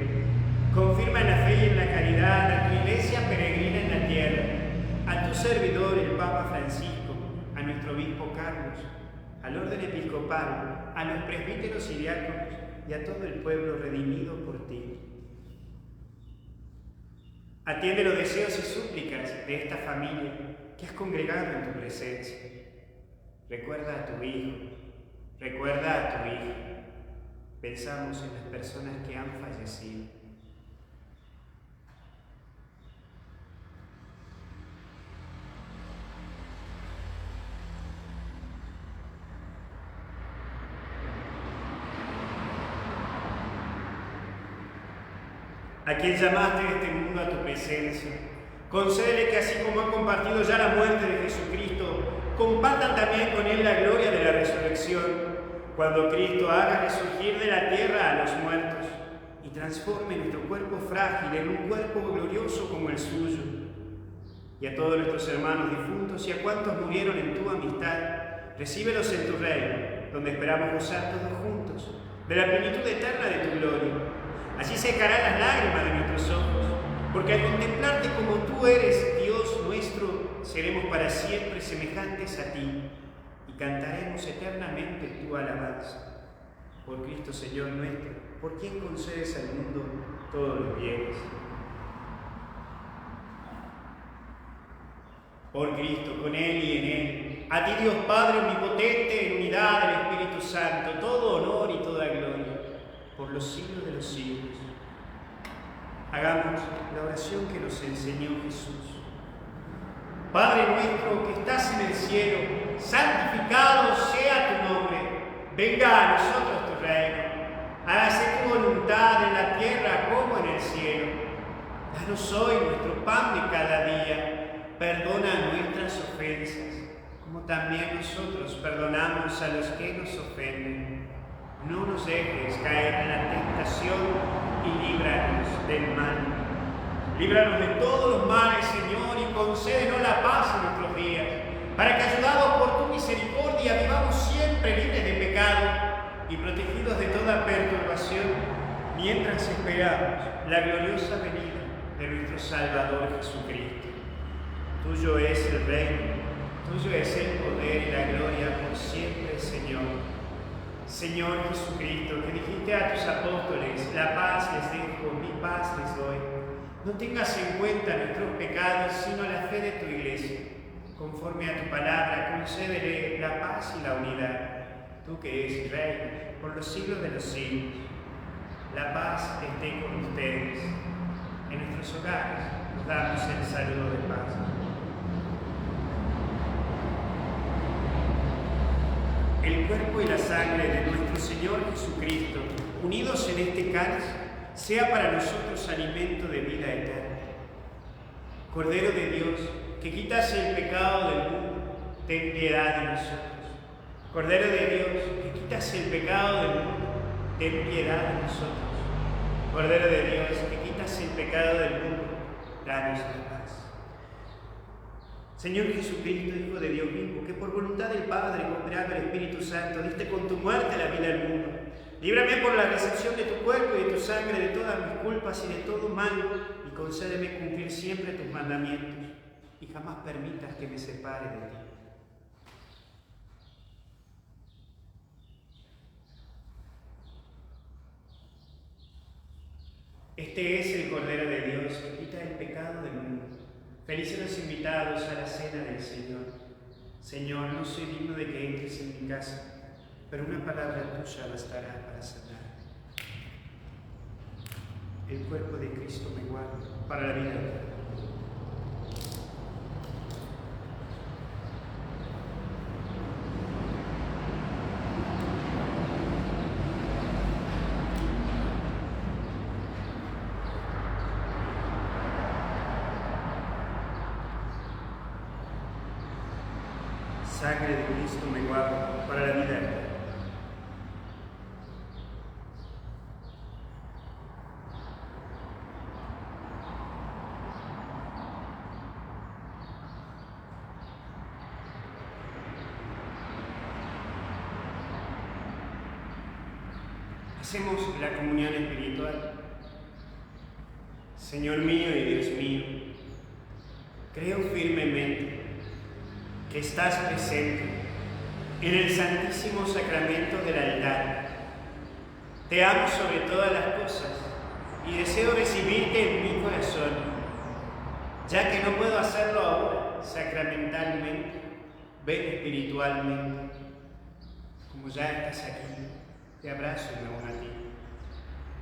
Confirma en la fe y en la caridad a tu iglesia peregrina en la tierra, a tu servidor el Papa Francisco, a nuestro obispo Carlos, al orden episcopal, a los presbíteros y diáconos y a todo el pueblo redimido por ti. Atiende los deseos y súplicas de esta familia que has congregado en tu presencia. Recuerda a tu hijo, recuerda a tu hija. Pensamos en las personas que han fallecido. A quien llamaste de este mundo a tu presencia, concédele que así como han compartido ya la muerte de Jesucristo, compartan también con él la gloria de la resurrección, cuando Cristo haga resurgir de la tierra a los muertos y transforme nuestro cuerpo frágil en un cuerpo glorioso como el suyo. Y a todos nuestros hermanos difuntos y a cuantos murieron en tu amistad, recíbelos en tu reino, donde esperamos gozar todos juntos de la plenitud eterna de tu gloria. Allí secarán las lágrimas de nuestros ojos, porque al contemplarte como tú eres, Dios nuestro, seremos para siempre semejantes a ti y cantaremos eternamente tu alabanza. Por Cristo Señor nuestro, por quien concedes al mundo todos los bienes. Por Cristo, con Él y en Él, a ti Dios Padre omnipotente, en unidad del Espíritu Santo, todo honor y toda gloria, por los siglos de los siglos. Hagamos la oración que nos enseñó Jesús. Padre nuestro que estás en el cielo, santificado sea tu nombre. Venga a nosotros tu reino. Hágase tu voluntad en la tierra como en el cielo. Danos hoy nuestro pan de cada día. Perdona nuestras ofensas, como también nosotros perdonamos a los que nos ofenden. No nos dejes caer en la tentación y líbranos del mal. Líbranos de todos los males, Señor, y concédenos la paz en nuestros días, para que, ayudados por tu misericordia, vivamos siempre libres de pecado y protegidos de toda perturbación, mientras esperamos la gloriosa venida de nuestro Salvador Jesucristo. Tuyo es el reino, tuyo es el poder y la gloria por siempre, Señor. Señor Jesucristo, que dijiste a tus apóstoles, la paz les dejo, mi paz les doy. No tengas en cuenta nuestros pecados, sino la fe de tu iglesia. Conforme a tu palabra, concédele la paz y la unidad. Tú que eres Rey por los siglos de los siglos. La paz esté con ustedes. En nuestros hogares nos damos el saludo de paz. El cuerpo y la sangre de nuestro Señor Jesucristo, unidos en este cáliz, sea para nosotros alimento de vida eterna. Cordero de Dios, que quitas el pecado del mundo, ten piedad de nosotros. Cordero de Dios, que quitas el pecado del mundo, ten piedad de nosotros. Cordero de Dios, que quitas el pecado del mundo, danos la paz. Señor Jesucristo, Hijo de Dios vivo, que por voluntad del Padre, cooperando el Espíritu Santo, diste con tu muerte la vida al mundo. Líbrame por la recepción de tu cuerpo y de tu sangre de todas mis culpas y de todo mal, y concédeme cumplir siempre tus mandamientos, y jamás permitas que me separe de ti. Este es el Cordero de Dios que quita el pecado del mundo. Felices los invitados a la cena del Señor. Señor, no soy digno de que entres en mi casa, pero una palabra tuya bastará para sanar. El cuerpo de Cristo me guarda para la vida eterna. Sangre de Cristo me guarda para la vida eterna. Hacemos la comunión espiritual. Señor mío y Dios mío, creo firmemente que estás presente en el santísimo sacramento del altar. Te amo sobre todas las cosas y deseo recibirte en mi corazón, ya que no puedo hacerlo ahora sacramentalmente, ven espiritualmente. Como ya estás aquí, te abrazo y me uno a ti.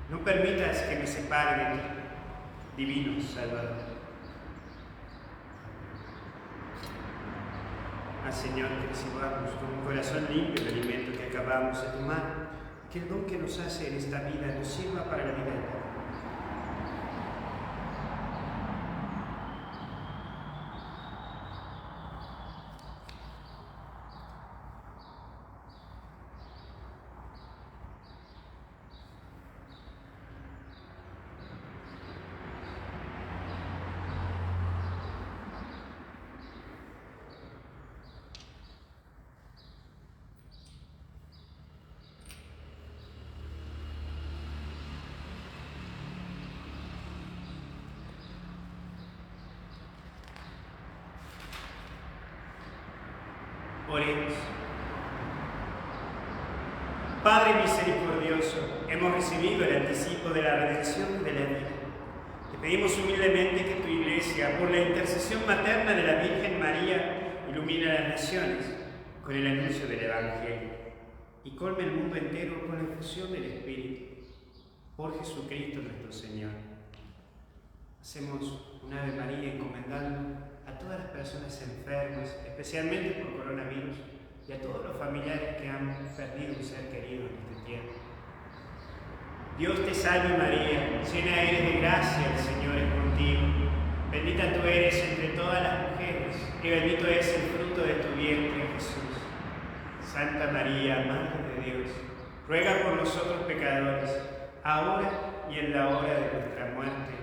No permitas que me separe de ti, divino Salvador. Señor, que recibamos con un corazón limpio el alimento que acabamos de tomar, que el don que nos hace en esta vida nos sirva para la vida eterna. Oremos. Padre misericordioso, hemos recibido el anticipo de la redención de la vida. Te pedimos humildemente que tu Iglesia, por la intercesión materna de la Virgen María, ilumine a las naciones con el anuncio del Evangelio y colme el mundo entero con la efusión del Espíritu. Por Jesucristo nuestro Señor. Hacemos un Ave María encomendando a todas las personas enfermas, especialmente por coronavirus, y a todos los familiares que han perdido un ser querido en este tiempo. Dios te salve María, llena eres de gracia, el Señor es contigo. Bendita tú eres entre todas las mujeres, y bendito es el fruto de tu vientre, Jesús. Santa María, Madre de Dios, ruega por nosotros pecadores, ahora y en la hora de nuestra muerte.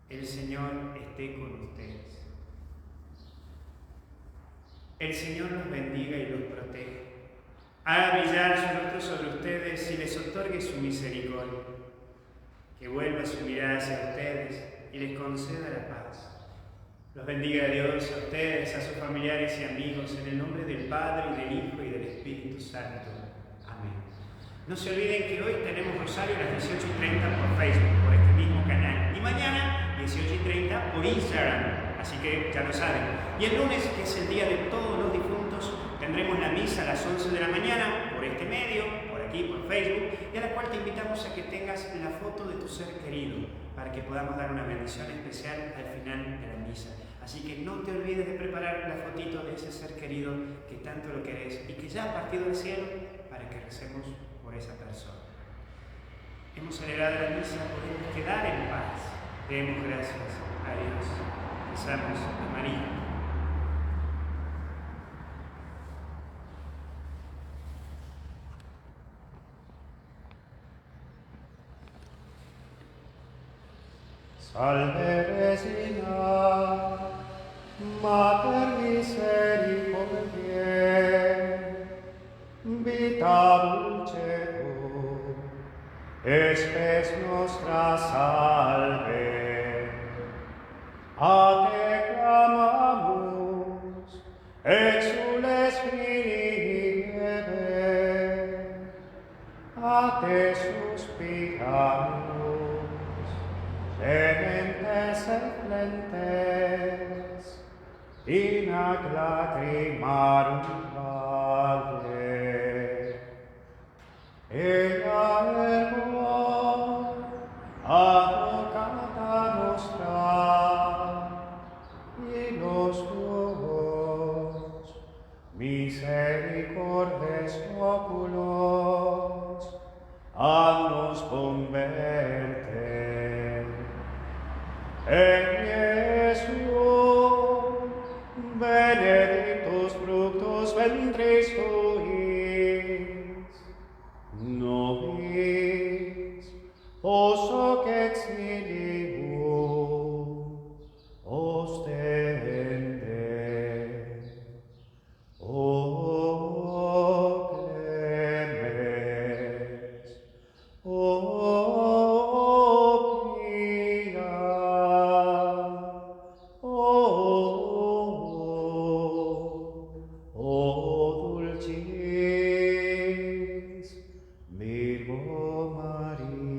El Señor esté con ustedes. El Señor los bendiga y los proteja. Haga brillar su rostro sobre ustedes y les otorgue su misericordia. Que vuelva su mirada hacia ustedes y les conceda la paz. Los bendiga Dios a ustedes, a sus familiares y amigos, en el nombre del Padre, y del Hijo, y del Espíritu Santo. Amén. No se olviden que hoy tenemos rosario a las 18:30 por Facebook, por este mismo canal. Y mañana 18:30 por Instagram, así que ya lo saben. Y el lunes, que es el día de todos los difuntos, tendremos la misa a las 11 de la mañana por este medio, por aquí, por Facebook, y a la cual te invitamos a que tengas la foto de tu ser querido, para que podamos dar una bendición especial al final de la misa. Así que no te olvides de preparar la fotito de ese ser querido que tanto lo querés y que ya ha partido del cielo, para que recemos por esa persona. Hemos celebrado la misa, podemos quedar en paz. Demos gracias a Dios. Rezamos a María. Salve Regina, Mater misericordiae, vita dulcedo, espes nostra salve. A te clamamus, exules Filipe, a te suspiramos, gementes et plentes, in ac lacrimarum valle. Ea ergo, advocata nostra, y los tuos misericordes oculos, nos converte. En Jesús, benedictus fructus ventris tuis, nobis, os hoc exilium, ostende. O clemente. Virgo María.